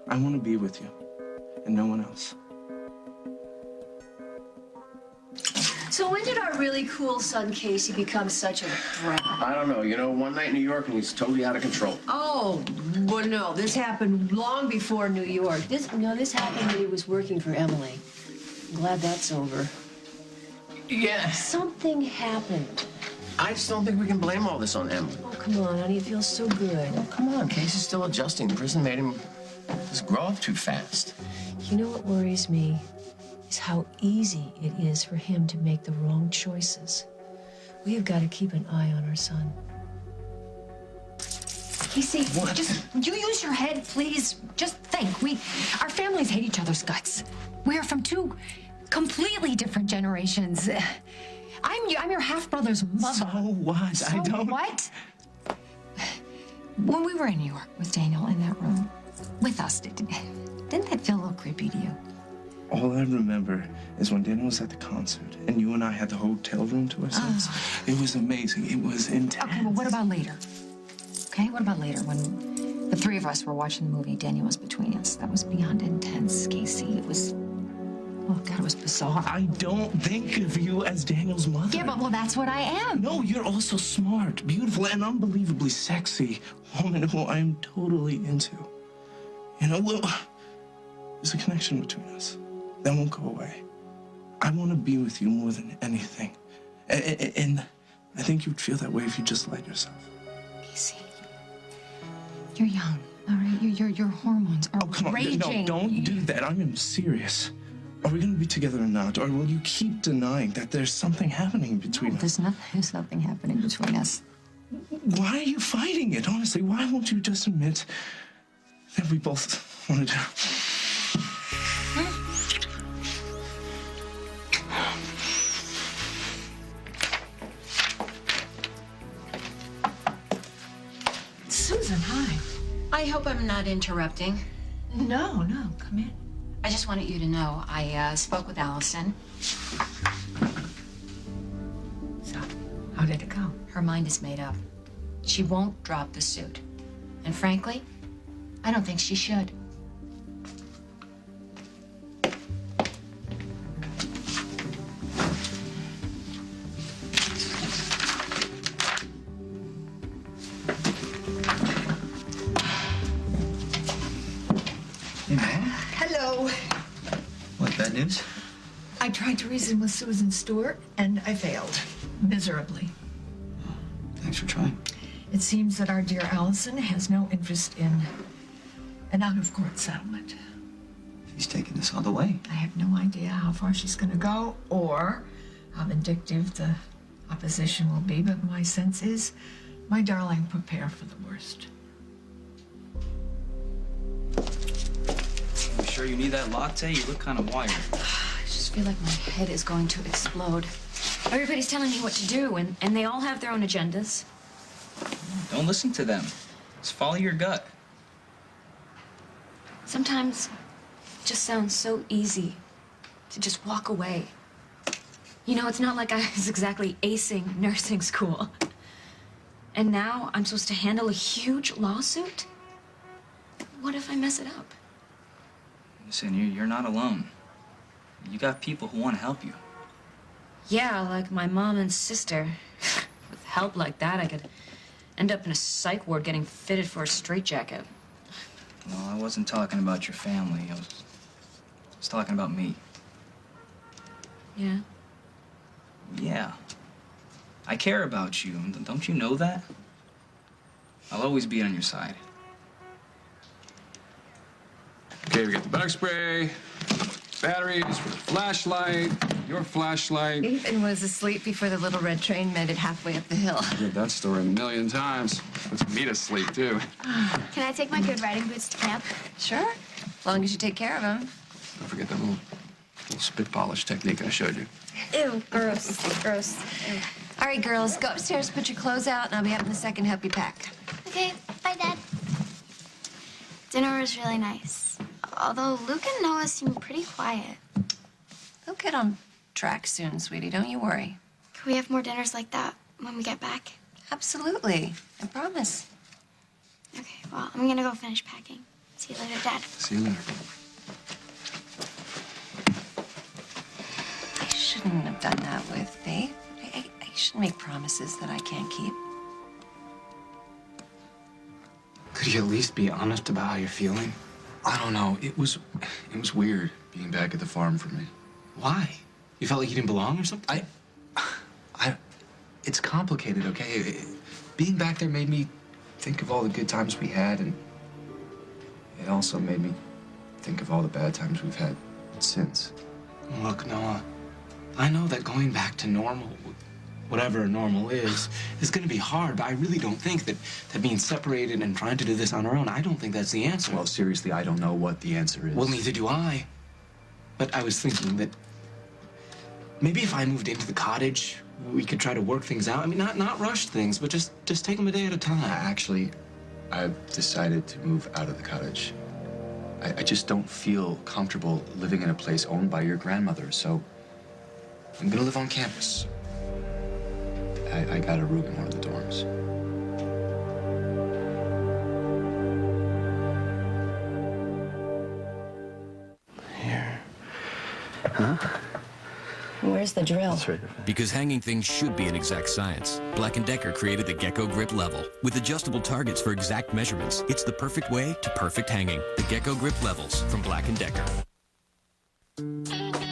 I want to be with you, and no one else. So when did our really cool son Casey become such a brat? I don't know. You know, one night in New York and he's totally out of control. Oh, well, no. This happened long before New York. This happened when he was working for Emily. I'm glad that's over. Yeah. Something happened. I just don't think we can blame all this on Emily. Oh, come on, honey. It feels so good. Oh, come on. Casey's still adjusting. Prison made him just grow up too fast. You know what worries me? Is how easy it is for him to make the wrong choices. We have got to keep an eye on our son. Casey, just you use your head, please. Just think. Our families hate each other's guts. We are from two completely different generations. I'm your half-brother's mother. So what? So what? When we were in New York with Daniel in that room with us, didn't that feel a little creepy to you? All I remember is when Daniel was at the concert and you and I had the hotel room to ourselves. It was amazing. It was intense. Okay, well, what about later? Okay, what about later when the three of us were watching the movie, Daniel was between us? That was beyond intense, Casey. It was, oh, God, it was bizarre. I don't think of you as Daniel's mother. Yeah, but, well, that's what I am. No, you're also smart, beautiful, and unbelievably sexy woman who I am totally into. You know, well, there's a connection between us. That won't go away. I want to be with you more than anything. And I think you'd feel that way if you just let yourself. Casey, you're young, all right? Your hormones are raging. No, don't do that. I am serious. Are we going to be together or not? Or will you keep denying that there's something happening between us? There's nothing happening between us. Why are you fighting it? Honestly, why won't you just admit that we both want to do? Susan, hi. I hope I'm not interrupting. No, come in. I just wanted you to know I spoke with Allison. So, how did it go? Her mind is made up. She won't drop the suit. And frankly, I don't think she should. Hello. What, bad news? I tried to reason with Susan Stewart, and I failed miserably. Thanks for trying. It seems that our dear Allison has no interest in an out-of-court settlement. She's taking this all the way. I have no idea how far she's going to go or how vindictive the opposition will be, but my sense is, my darling, prepare for the worst. You sure you need that latte? You look kind of wired. I just feel like my head is going to explode. Everybody's telling me what to do, and they all have their own agendas. Don't listen to them. Just follow your gut. Sometimes it just sounds so easy to just walk away. You know, it's not like I was exactly acing nursing school. And now I'm supposed to handle a huge lawsuit? What if I mess it up? Listen, you're not alone. You got people who want to help you. Yeah, like my mom and sister. With help like that, I could end up in a psych ward getting fitted for a straitjacket. Well, I wasn't talking about your family. I was talking about me. Yeah? Yeah. I care about you. Don't you know that? I'll always be on your side. Okay, we got the bug spray, batteries for the flashlight, your flashlight. Ethan was asleep before the little red train made it halfway up the hill. I've heard that story a million times. Puts me to sleep, too. Can I take my good riding boots to camp? Sure, as long as you take care of him. Don't forget that little spit polish technique I showed you. Ew, gross, gross. Ew. All right, girls, go upstairs, put your clothes out, and I'll be up in a second to help you pack. Okay, bye, Dad. Dinner was really nice. Although Luke and Noah seem pretty quiet. They'll get on track soon, sweetie. Don't you worry. Can we have more dinners like that when we get back? Absolutely. I promise. Okay, well, I'm gonna go finish packing. See you later, Dad. See you later. I shouldn't have done that with Faith. I shouldn't make promises that I can't keep. Could you at least be honest about how you're feeling? I don't know. It was weird being back at the farm for me. Why? You felt like you didn't belong or something? It's complicated, okay? Being back there made me think of all the good times we had, and it also made me think of all the bad times we've had since. Look, Noah, I know that going back to normal, whatever normal is going to be hard, but I really don't think that being separated and trying to do this on our own, I don't think that's the answer. Well, seriously, I don't know what the answer is. Well, neither do I. But I was thinking that maybe if I moved into the cottage, we could try to work things out. I mean, not rush things, but just take them a day at a time. Actually, I've decided to move out of the cottage. I just don't feel comfortable living in a place owned by your grandmother, so I'm gonna live on campus. I got a room in one of the dorms. Here. Huh? Where's the drill? That's right. Because hanging things should be an exact science, Black & Decker created the Gecko Grip Level. With adjustable targets for exact measurements, it's the perfect way to perfect hanging. The Gecko Grip Levels from Black & Decker.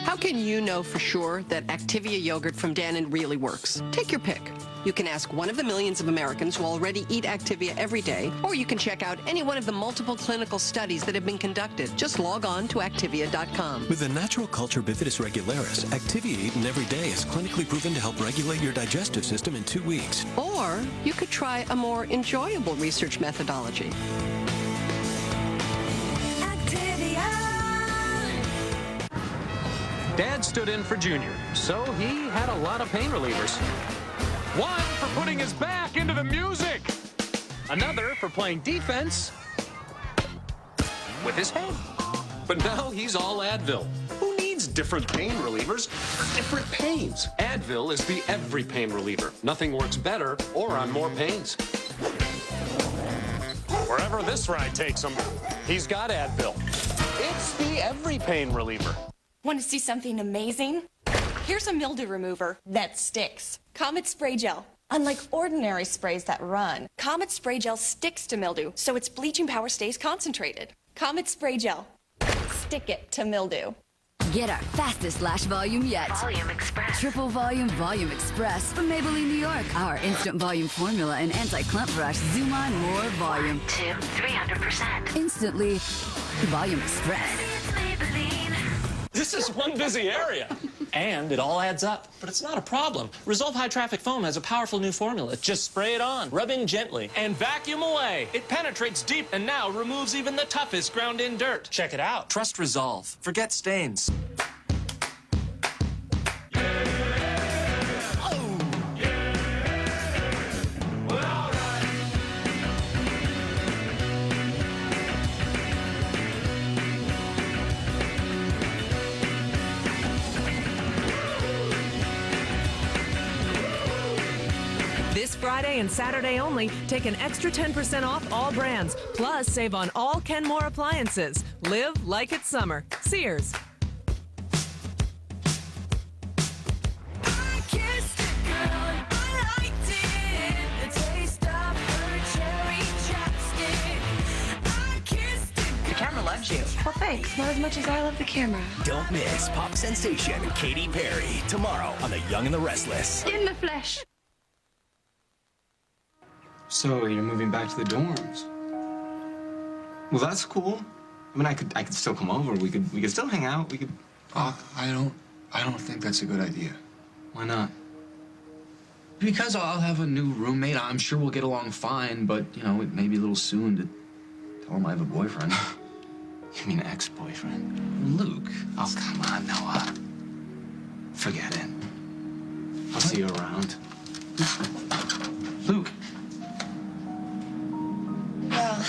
How can you know for sure that Activia yogurt from Dannon really works? Take your pick. You can ask one of the millions of Americans who already eat Activia every day, or you can check out any one of the multiple clinical studies that have been conducted. Just log on to Activia.com. With the natural culture Bifidus regularis, Activia eaten every day is clinically proven to help regulate your digestive system in 2 weeks. Or you could try a more enjoyable research methodology. Dad stood in for Junior, so he had a lot of pain relievers. One for putting his back into the music. Another for playing defense with his head. But now he's all Advil. Who needs different pain relievers for different pains? Advil is the every pain reliever. Nothing works better or on more pains. Wherever this ride takes him, he's got Advil. It's the every pain reliever. Want to see something amazing? Here's a mildew remover that sticks. Comet Spray Gel. Unlike ordinary sprays that run, Comet Spray Gel sticks to mildew, so its bleaching power stays concentrated. Comet Spray Gel. Stick it to mildew. Get our fastest lash volume yet. Volume Express. Triple Volume Volume Express from Maybelline, New York. Our instant volume formula and anti-clump brush zoom on more volume. 1, 2, 300%. Instantly, Volume Express. This is one busy area. And it all adds up. But it's not a problem. Resolve High Traffic Foam has a powerful new formula. Just spray it on, rub in gently, and vacuum away. It penetrates deep and now removes even the toughest ground-in dirt. Check it out. Trust Resolve. Forget stains. This Friday and Saturday only, take an extra 10% off all brands. Plus, save on all Kenmore appliances. Live like it's summer. Sears. The camera loves you. Well, thanks. Not as much as I love the camera. Don't miss pop sensation Katy Perry tomorrow on The Young and the Restless. In the flesh. So you're moving back to the dorms? Well, that's cool. I mean, I could still come over. We could still hang out. We could. I don't think that's a good idea. Why not? Because I'll have a new roommate. I'm sure we'll get along fine, but you know, it may be a little soon to tell him I have a boyfriend. You mean ex-boyfriend? Luke. Oh, come on, Noah. Forget it. I'll see you around. Luke. Well,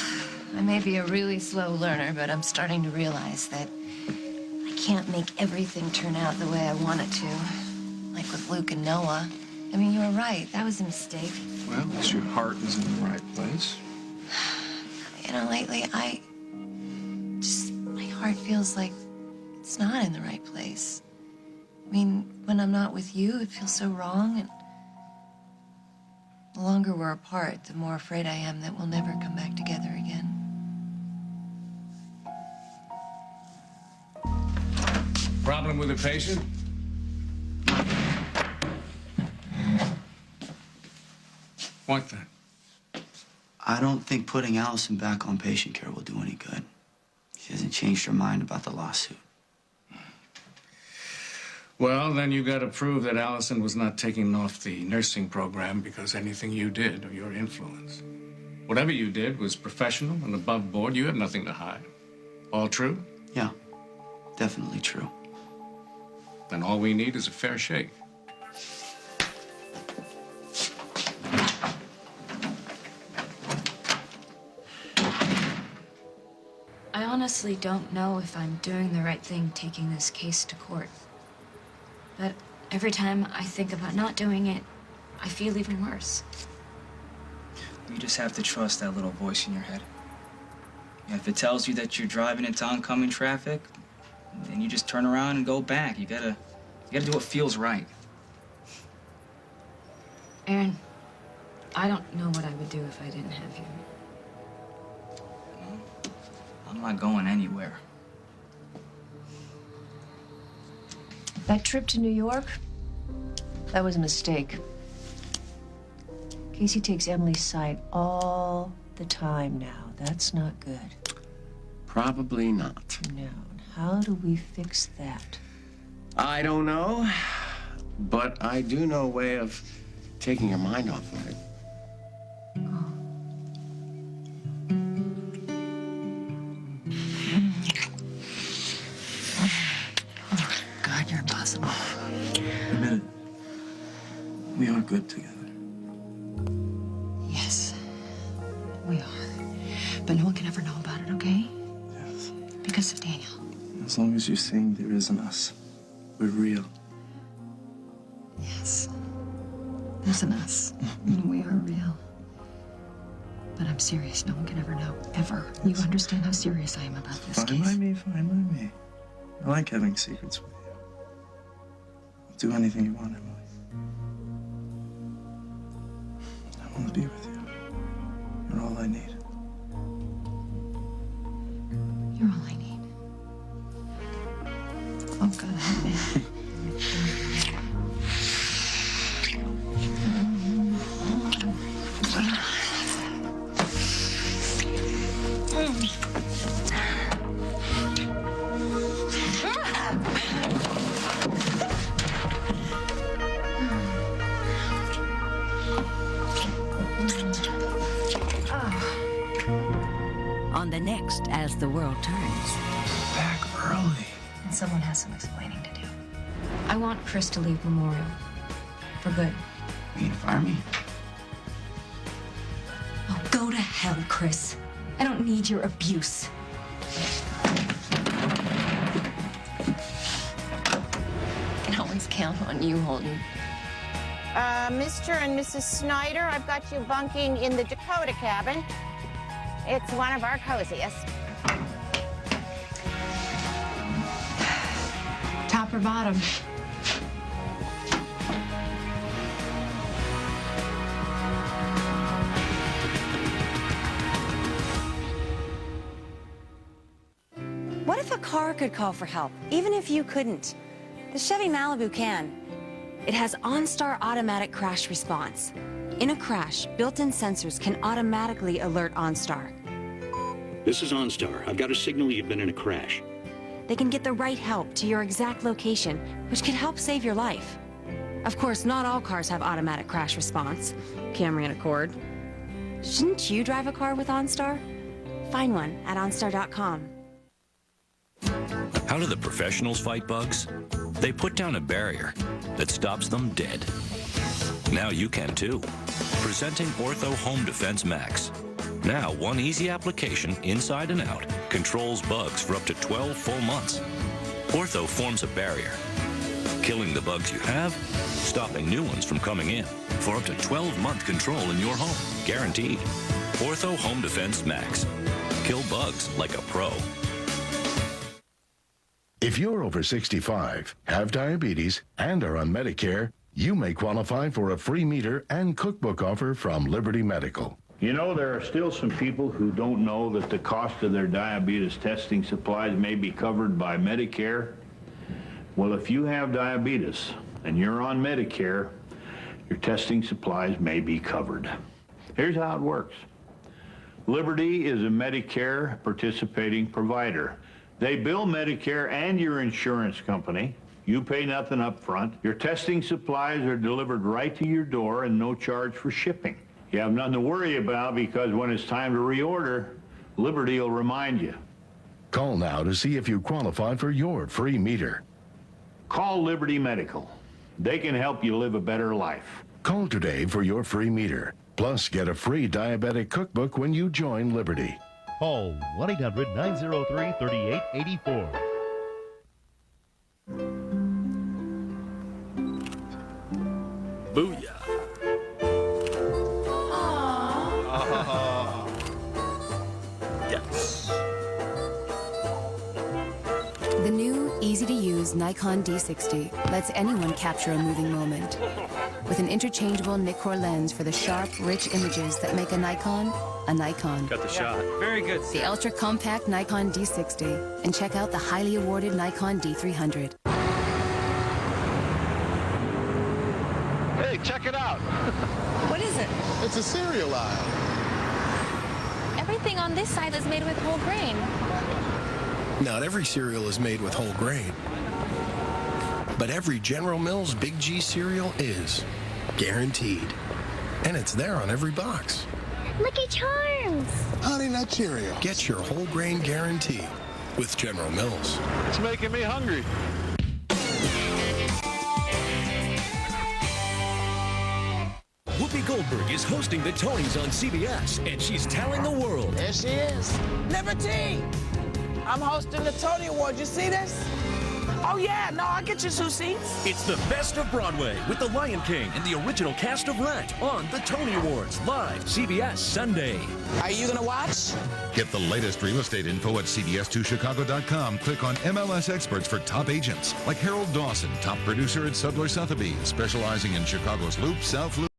I may be a really slow learner, but I'm starting to realize that I can't make everything turn out the way I want it to. Like with Luke and Noah. I mean, you were right. That was a mistake. Well, at least your heart is in the right place. You know, lately, my heart feels like it's not in the right place. I mean, when I'm not with you, it feels so wrong, and the longer we're apart, the more afraid I am that we'll never come back together again. Problem with a patient? What then? I don't think putting Allison back on patient care will do any good. She hasn't changed her mind about the lawsuit. Well, then you got to prove that Allison was not taken off the nursing program because anything you did or your influence. Whatever you did was professional and above board. You have nothing to hide. All true? Yeah, definitely true. Then all we need is a fair shake. I honestly don't know if I'm doing the right thing taking this case to court. But every time I think about not doing it, I feel even worse. You just have to trust that little voice in your head. And if it tells you that you're driving into oncoming traffic, then you just turn around and go back. You gotta do what feels right. Aaron, I don't know what I would do if I didn't have you. I'm not going anywhere. That trip to New York, that was a mistake. Casey takes Emily's side all the time now. That's not good. Probably not. No. How do we fix that? I don't know, but I do know a way of taking your mind off of it. God, you're impossible. Admit it. We are good together. Yes, we are. But no one can ever know about it, okay? Yes. Because of Daniel. As long as you're saying there isn't us, we're real. Yes. There's an us. And we are real. But I'm serious. No one can ever know. Ever. You understand how serious I am about this Fine case? by me, fine by me. I like having secrets with you. I'll do anything you want, Emily. I want to be with you. You're all I need. You're all I need. Oh, God, help me. on the next As the World Turns. Back early. And someone has some explaining to do. I want Chris to leave Memorial. For good. You gonna fire me? Oh, go to hell, Chris. I don't need your abuse. I can always count on you, Holden. Mr. and Mrs. Snyder, I've got you bunking in the Dakota cabin. It's one of our coziest. Top or bottom? What if a car could call for help, even if you couldn't? The Chevy Malibu can. It has OnStar automatic crash response. In a crash, built-in sensors can automatically alert OnStar. This is OnStar. I've got a signal you've been in a crash. They can get the right help to your exact location, which could help save your life. Of course, not all cars have automatic crash response. Camry and Accord. Shouldn't you drive a car with OnStar? Find one at OnStar.com. How do the professionals fight bugs? They put down a barrier that stops them dead. Now you can too. Presenting Ortho Home Defense Max. Now one easy application, inside and out, controls bugs for up to 12 full months. Ortho forms a barrier, killing the bugs you have, stopping new ones from coming in, for up to 12-month control in your home, guaranteed. Ortho Home Defense Max. Kill bugs like a pro. If you're over 65, have diabetes, and are on Medicare, you may qualify for a free meter and cookbook offer from Liberty Medical. You know, there are still some people who don't know that the cost of their diabetes testing supplies may be covered by Medicare. Well, if you have diabetes and you're on Medicare, your testing supplies may be covered. Here's how it works. Liberty is a Medicare participating provider. They bill Medicare and your insurance company. You pay nothing up front. Your testing supplies are delivered right to your door and no charge for shipping. You have nothing to worry about because when it's time to reorder, Liberty will remind you. Call now to see if you qualify for your free meter. Call Liberty Medical. They can help you live a better life. Call today for your free meter. Plus, get a free diabetic cookbook when you join Liberty. Call 1-800-903-3884. Booyah. Yes. The new, easy-to-use Nikon D60 lets anyone capture a moving moment. With an interchangeable Nikkor lens for the sharp, rich images that make a Nikon a Nikon. Got the shot. Very good. The ultra-compact Nikon D60. And check out the highly awarded Nikon D300. Hey, check it out. What is it? It's a cereal aisle. Everything on this side is made with whole grain. Not every cereal is made with whole grain. But every General Mills Big G cereal is. Guaranteed. And it's there on every box. Lucky Charms. Honey Nut Cheerio. Get your whole grain guarantee with General Mills. It's making me hungry. Whoopi Goldberg is hosting the Tonys on CBS, and she's telling the world. There she is. Liberty! I'm hosting the Tony Awards. You see this? Oh, yeah. No, I'll get you 2 seats. It's the best of Broadway with The Lion King and the original cast of Rent on the Tony Awards, live CBS Sunday. Are you going to watch? Get the latest real estate info at CBS2Chicago.com. Click on MLS experts for top agents like Harold Dawson, top producer at Sudler Sotheby's, specializing in Chicago's Loop, South Loop.